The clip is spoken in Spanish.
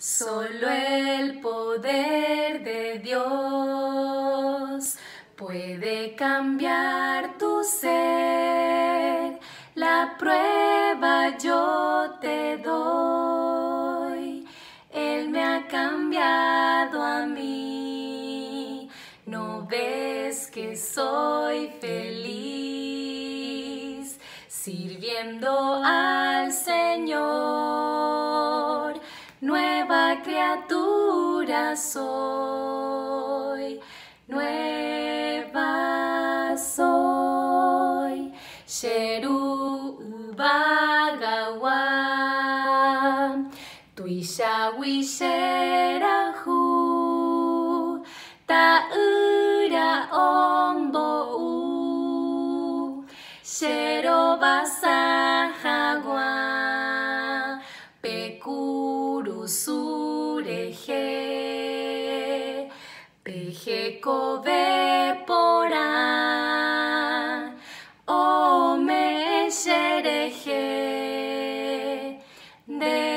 Solo el poder de Dios puede cambiar tu ser. La prueba yo te doy. Él me ha cambiado a mí. ¿No ves que soy feliz sirviendo al Señor? Nueva criatura soy, nueva soy. Sheru Bagawa, Tuisha Wisherahu, Taura Ombo, Shero Basahagua, Pekuru Sureje, Peje Kobe Pora, Ome Shereje, de